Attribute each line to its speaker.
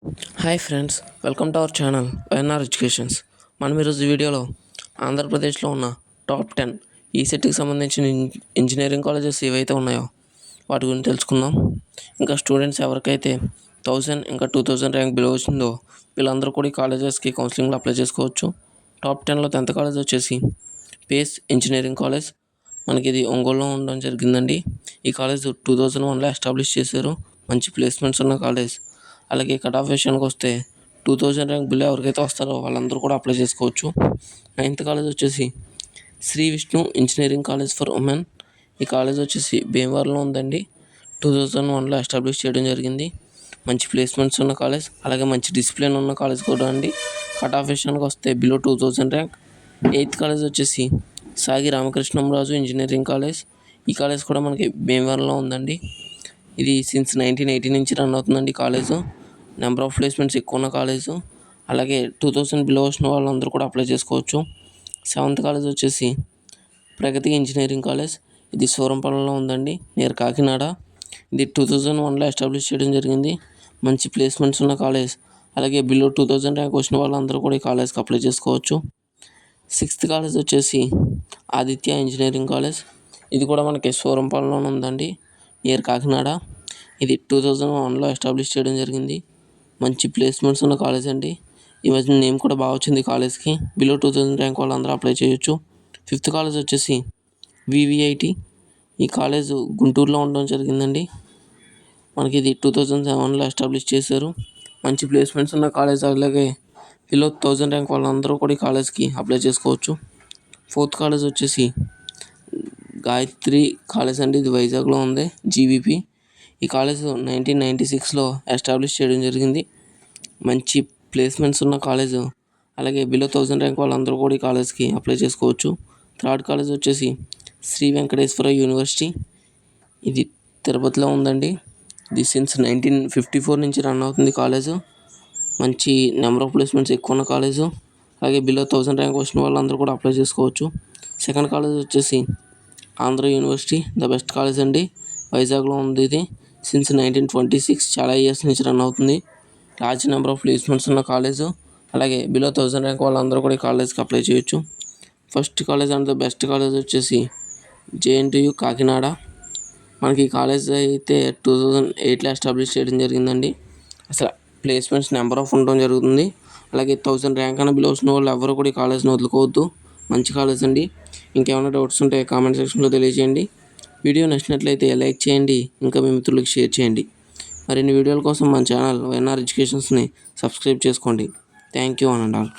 Speaker 1: Hi friends, welcome to our channel YNR educations. మనం ఈరోజు వీడియోలో ఆంధ్రప్రదేశ్లో ఉన్న టాప్ 10 ఈసెట్కి సంబంధించిన ఇంజనీరింగ్ కాలేజెస్ ఏవైతే ఉన్నాయో వాటి గురించి తెలుసుకుందాం. ఇంకా స్టూడెంట్స్ ఎవరికైతే 1000 ఇంకా 2000 ర్యాంక్ బిలో వచ్చిందో వీళ్ళందరూ కూడా ఈ కాలేజెస్కి కౌన్సిలింగ్లో అప్లై చేసుకోవచ్చు. టాప్ 10లో 10th కాలేజ్ వచ్చేసి పేస్ ఇంజనీరింగ్ కాలేజ్. మనకి ఇది ఒంగోలులో ఉండడం జరిగిందండి. ఈ కాలేజ్ 2001లో ఎస్టాబ్లిష్ చేశారు. మంచి ప్లేస్మెంట్స్ ఉన్న కాలేజ్. అలాగే కట్ ఆఫ్ విషయానికి వస్తే 2000 ర్యాంక్ బిలో ఎవరికైతే వస్తారో వాళ్ళందరూ కూడా అప్లై చేసుకోవచ్చు. 9th కాలేజ్ వచ్చేసి Shri Vishnu engineering college for women. ఈ కాలేజ్ వచ్చేసి భీమవరంలో ఉందండి. 2001లో ఎస్టాబ్లిష్ చేయడం జరిగింది. మంచి ప్లేస్మెంట్స్ ఉన్న కాలేజ్, అలాగే మంచి డిసిప్లిన్ ఉన్న కాలేజ్ కూడా అండి. కట్ ఆఫ్ విషయానికి వస్తే బిలో 2000 ర్యాంక్. 8th కాలేజ్ వచ్చేసి సాగి రామకృష్ణంరాజు ఇంజనీరింగ్ కాలేజ్. ఈ కాలేజ్ కూడా మనకి భీమవరంలో ఉందండి. ఇది సిన్స్ 1980 నుంచి రన్ అవుతుందండి కాలేజు. నెంబర్ ఆఫ్ ప్లేస్మెంట్స్ ఎక్కువ ఉన్న కాలేజు. అలాగే 2000 బిలో వచ్చిన వాళ్ళందరూ కూడా అప్లై చేసుకోవచ్చు. 7th కాలేజ్ వచ్చేసి ప్రగతి ఇంజనీరింగ్ కాలేజ్. ఇది సూరంపాలెంలో ఉందండి, నియర్ కాకినాడ. ఇది 2001లో ఎస్టాబ్లిష్ చేయడం జరిగింది. మంచి ప్లేస్మెంట్స్ ఉన్న కాలేజ్. అలాగే బిలో 2000 ర్యాంక్ వచ్చిన వాళ్ళందరూ కూడా ఈ కాలేజ్కి అప్లై చేసుకోవచ్చు. 6th కాలేజ్ వచ్చేసి ఆదిత్య ఇంజనీరింగ్ కాలేజ్. ఇది కూడా మనకి సూరంపాలెంలోనే ఉందండి, నియర్ కాకినాడ. ఇది 2001లో ఎస్టాబ్లిష్ చేయడం జరిగింది. మంచి ప్లేస్మెంట్స్ ఉన్న కాలేజ్ అండి. ఈ మధ్య నేమ్ కూడా బాగా వచ్చింది కాలేజ్కి. బిలో 2000 ర్యాంక్ వాళ్ళందరూ అప్లై చేయొచ్చు. 5th కాలేజ్ వచ్చేసి వివిఐటి. ఈ కాలేజ్ గుంటూరులో ఉండడం జరిగిందండి. మనకి ఇది 2007లో ఎస్టాబ్లిష్ చేశారు. మంచి ప్లేస్మెంట్స్ ఉన్న కాలేజ్. అలాగే బిలో 1000 ర్యాంక్ వాళ్ళందరూ కూడా ఈ కాలేజ్కి అప్లై చేసుకోవచ్చు. 4th కాలేజ్ వచ్చేసి గాయత్రి కాలేజ్ అండి. ఇది వైజాగ్లో ఉంది, జీవీపీ. ఈ కాలేజ్ 1996లో ఎస్టాబ్లిష్ చేయడం జరిగింది. మంచి ప్లేస్మెంట్స్ ఉన్న కాలేజ్. అలాగే బిలో 1000 ర్యాంక్ వాళ్ళందరూ కూడా ఈ కాలేజ్కి అప్లై చేసుకోవచ్చు. 3rd కాలేజ్ వచ్చేసి శ్రీ వెంకటేశ్వర యూనివర్సిటీ. ఇది తిరుపతిలో ఉందండి. ఇది సిన్స్ 1954 నుంచి రన్ అవుతుంది కాలేజు. మంచి నెంబర్ ఆఫ్ ప్లేస్మెంట్స్ ఎక్కువ ఉన్న కాలేజు. అలాగే బిలో 1000 ర్యాంక్ వచ్చిన వాళ్ళందరూ కూడా అప్లై చేసుకోవచ్చు. 2nd కాలేజ్ వచ్చేసి Andhra university, the best college అండి. వైజాగ్లో ఉంది. ఇది సిన్స్ 1926 చాలా ఇయర్స్ నుంచి రన్ అవుతుంది. లార్జ్ నెంబర్ ఆఫ్ ప్లేస్మెంట్స్ ఉన్న కాలేజు. అలాగే బిలో 1000 ర్యాంక్ వాళ్ళందరూ కూడా ఈ కాలేజ్కి అప్లై చేయొచ్చు. First college and the best college వచ్చేసి జేఎన్టీయు కాకినాడ. మనకి ఈ కాలేజ్ అయితే 2008లో ఎస్టాబ్లిష్ చేయడం జరిగిందండి. అసలు ప్లేస్మెంట్స్ నెంబర్ ఆఫ్ ఉండడం జరుగుతుంది. అలాగే 1000 ర్యాంక్ అన్న బిలో వచ్చిన వాళ్ళు ఎవరు కూడా ఈ కాలేజ్ని వదులుకోవద్దు. మంచి కాలేజ్ అండి. ఇంకేమైనా డౌట్స్ ఉంటే కామెంట్ సెక్షన్లో తెలియజేయండి. వీడియో నచ్చినట్లయితే లైక్ చేయండి, ఇంకా మీ మిత్రులకు షేర్ చేయండి. మరిన్ని వీడియోల కోసం మన ఛానల్ వైఎన్ఆర్ ఎడ్యుకేషన్స్ని సబ్స్క్రైబ్ చేసుకోండి. Thank you and all.